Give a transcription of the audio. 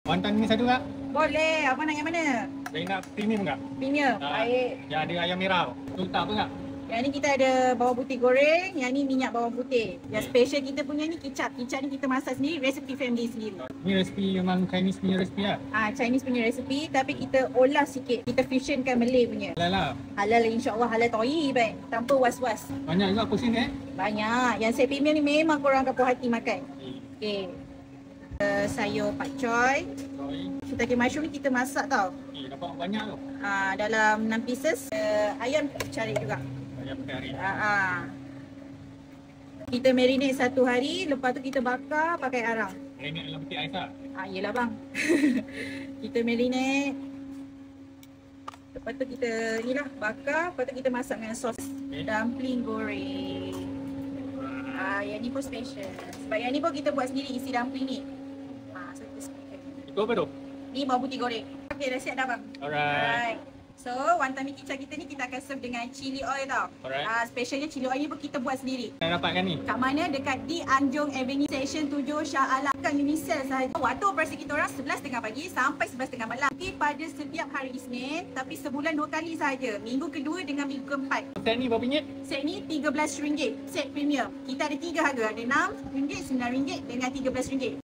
Wonton ni satu tak? Boleh. Abang nak yang mana? Saya nak premium tak? Premium. Baik. Yang ada ayam merah. Tu tak apa tak? Yang ni kita ada bawang putih goreng, yang ni minyak bawang putih. Yang special kita punya ni kicap. Kicap ni kita masak sendiri, resepi family sendiri. Ni resipi memang Chinese punya resipi lah. Chinese punya resepi tapi kita olah sikit. Kita fusionkan Malay punya. Halal lah. Halal insya-Allah, halal toyib tanpa was-was. Banyak juga porsi ni Banyak. Yang set premium ni memang korang akan puas hati makan. Okey. Sayur pak choy. Shiitake mushroom ni kita masak tau. Dapat banyak tu. Dalam 6 pieces. Ayam cari juga. Ayam kari. Kita marinate 1 hari, lepas tu kita bakar pakai arang. Marinate dalam peti ais tak? Yelah bang. Kita marinate. Lepas tu kita ni lah bakar, lepas tu kita masak dengan sos dumpling goreng. Yang ni pun special. Sebab yang ni pun kita buat sendiri isi dumpling ni. So kita special. Itu apa tu? Ni bawang putih goreng. Okey, dah siap dah bang. Alright. So, wonton mi kicap kita ni kita akan serve dengan chili oil tau. Alright. Specialnya chili oil ni pun kita buat sendiri. Saya dapatkan ni. Kat mana? Dekat di Anjung Avenue Section 7 Shah Alam. Bukan Unicel sahaja. Waktu operasi kita orang 11.30 pagi sampai 11.30 malam. Tapi pada setiap hari Isnin, tapi sebulan 2 kali sahaja. Minggu kedua dengan minggu keempat. Set ni berapa ringgit? Set ni RM13. Set premium. Kita ada 3 harga. Ada RM6, RM9 dengan RM13.